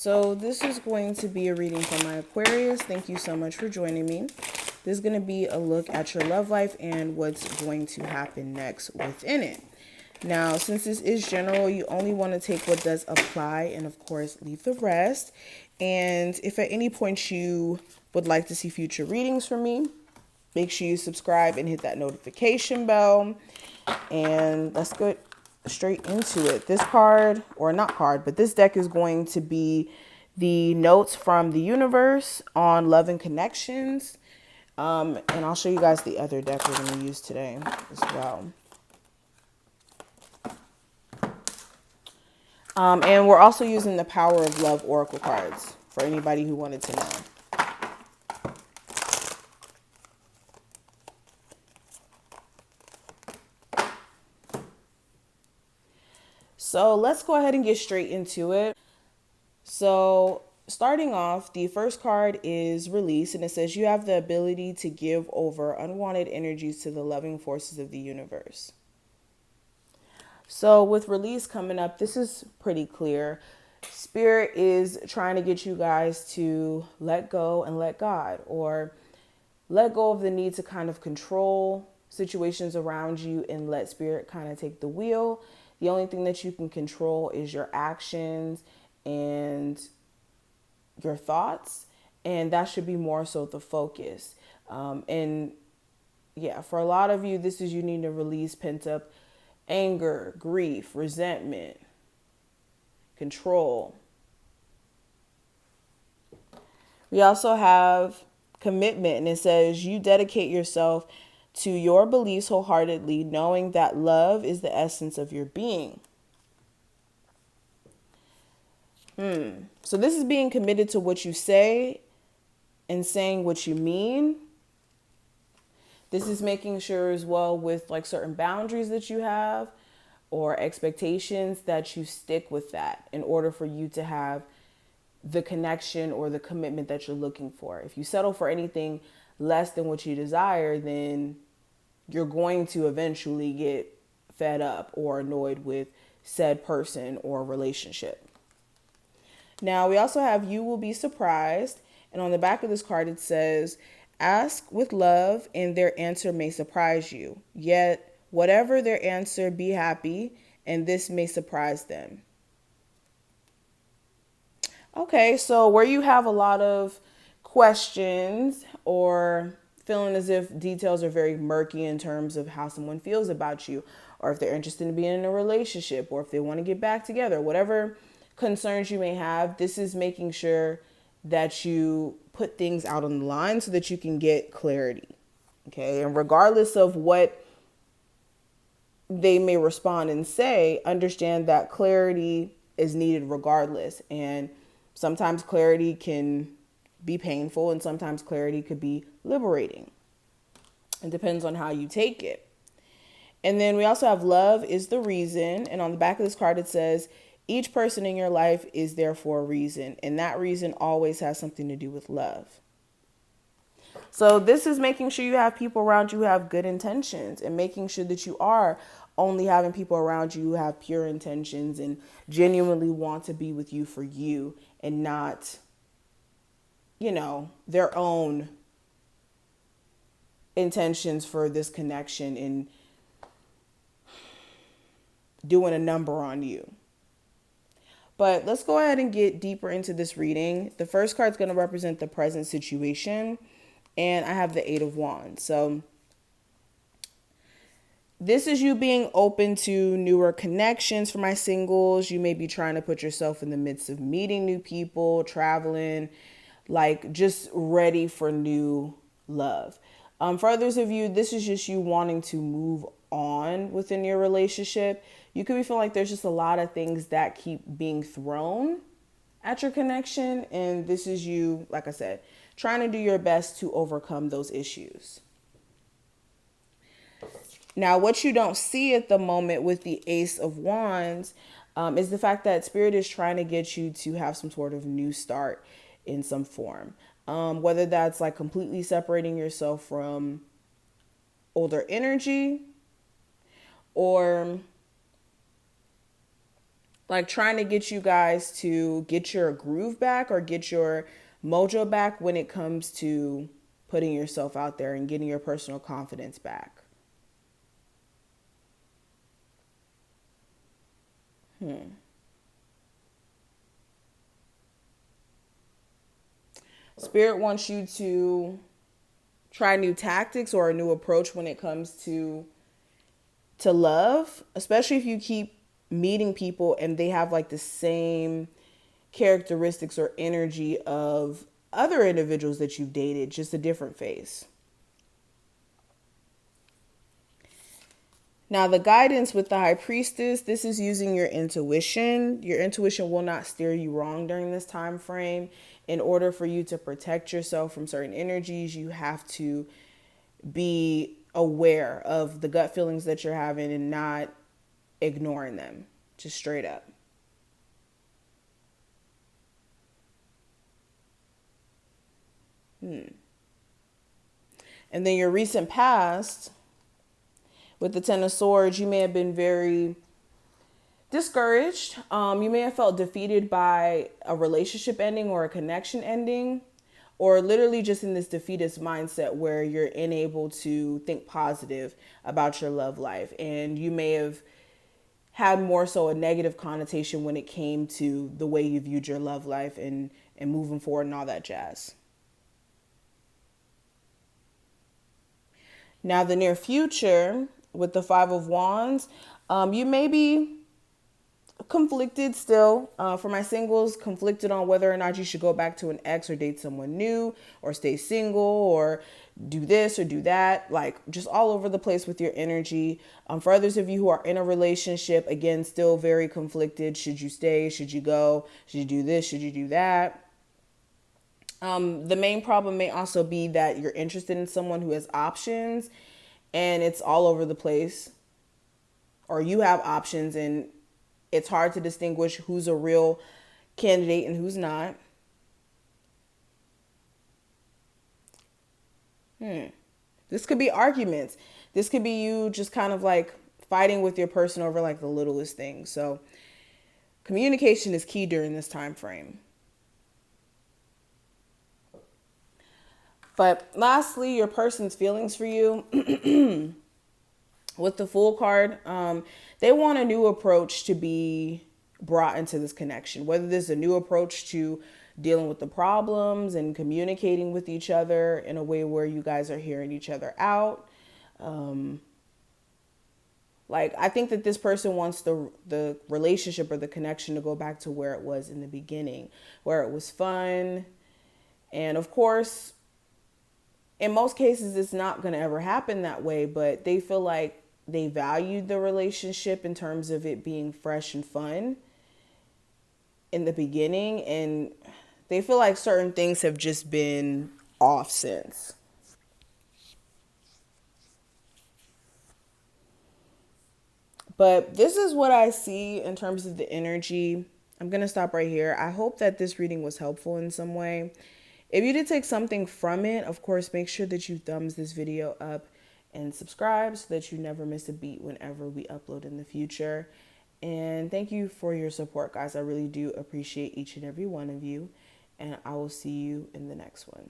So this is going to be a reading for my Aquarius. Thank you so much for joining me. This is going to be a look at your love life and what's going to happen next within it. Now, since this is general, you only want to take what does apply and, of course, leave the rest. And if at any point you would like to see future readings from me, make sure you subscribe and hit that notification bell. And let's go straight into it. This card, or not card, but this deck is going to be the notes from the universe on love and connections. And I'll show you guys the other deck we're going to use today as well. And we're also using the Power of Love Oracle cards for anybody who wanted to know. So let's go ahead and get straight into it. So starting off, the first card is Release, and it says you have the ability to give over unwanted energies to the loving forces of the universe. So with Release coming up, this is pretty clear. Spirit is trying to get you guys to let go and let God, or let go of the need to kind of control situations around you and let Spirit kind of take the wheel. The only thing that you can control is your actions and your thoughts, and that should be more so the focus. And yeah, for a lot of you, this is you need to release pent up anger, grief, resentment, control. We also have Commitment, and it says you dedicate yourself to your beliefs wholeheartedly, knowing that love is the essence of your being. So this is being committed to what you say and saying what you mean. This is making sure as well with like certain boundaries that you have or expectations that you stick with that in order for you to have the connection or the commitment that you're looking for. If you settle for anything less than what you desire, then you're going to eventually get fed up or annoyed with said person or relationship. Now, we also have You Will Be Surprised. And on the back of this card, it says, ask with love and their answer may surprise you. Yet, whatever their answer, be happy, and this may surprise them. Okay, so where you have a lot of questions or feeling as if details are very murky in terms of how someone feels about you, or if they're interested in being in a relationship, or if they want to get back together, whatever concerns you may have, this is making sure that you put things out on the line so that you can get clarity. Okay, and regardless of what they may respond and say, understand that clarity is needed regardless. And sometimes clarity can be painful and sometimes clarity could be liberating. It depends on how you take it. And then we also have Love is the Reason. And on the back of this card, it says, each person in your life is there for a reason. And that reason always has something to do with love. So this is making sure you have people around you who have good intentions and making sure that you are only having people around you who have pure intentions and genuinely want to be with you for you and not, you know, their own intentions for this connection and doing a number on you. But let's go ahead and get deeper into this reading. The first card is going to represent the present situation. And I have the Eight of Wands. So this is you being open to newer connections for my singles. You may be trying to put yourself in the midst of meeting new people, traveling, like just ready for new love. For others of you, this is just you wanting to move on within your relationship. You could be feeling like there's just a lot of things that keep being thrown at your connection. And this is you, like I said, trying to do your best to overcome those issues. Now, what you don't see at the moment with the Ace of Wands is the fact that Spirit is trying to get you to have some sort of new start in some form. Whether that's like completely separating yourself from older energy or like trying to get you guys to get your groove back or get your mojo back when it comes to putting yourself out there and getting your personal confidence back. Spirit wants you to try new tactics or a new approach when it comes to love, especially if you keep meeting people and they have like the same characteristics or energy of other individuals that you've dated, just a different face. Now, the guidance with the High Priestess, this is using your intuition. Your intuition will not steer you wrong during this time frame. In order for you to protect yourself from certain energies, you have to be aware of the gut feelings that you're having and not ignoring them, just straight up. And then your recent past, with the Ten of Swords, you may have been very discouraged. You may have felt defeated by a relationship ending or a connection ending, or literally just in this defeatist mindset where you're unable to think positive about your love life. And you may have had more so a negative connotation when it came to the way you viewed your love life and moving forward and all that jazz. Now, the near future with the Five of Wands, you may be conflicted still. For my singles, conflicted on whether or not you should go back to an ex or date someone new or stay single or do this or do that, like just all over the place with your energy. For others of you who are in a relationship, again, still very conflicted. Should you stay? Should you go? Should you do this? Should you do that? The main problem may also be that you're interested in someone who has options and it's all over the place, or you have options and it's hard to distinguish who's a real candidate and who's not. This could be arguments. This could be you just kind of like fighting with your person over like the littlest things. So communication is key during this time frame. But lastly, your person's feelings for you. With the Fool card, they want a new approach to be brought into this connection. Whether this is a new approach to dealing with the problems and communicating with each other in a way where you guys are hearing each other out. Like, I think that this person wants the relationship or the connection to go back to where it was in the beginning, where it was fun. And of course, in most cases, it's not going to ever happen that way, but they feel like they valued the relationship in terms of it being fresh and fun in the beginning. And they feel like certain things have just been off since. But this is what I see in terms of the energy. I'm going to stop right here. I hope that this reading was helpful in some way. If you did take something from it, of course, make sure that you thumbs this video up and subscribe so that you never miss a beat whenever we upload in the future. And thank you for your support, guys. I really do appreciate each and every one of you. And I will see you in the next one.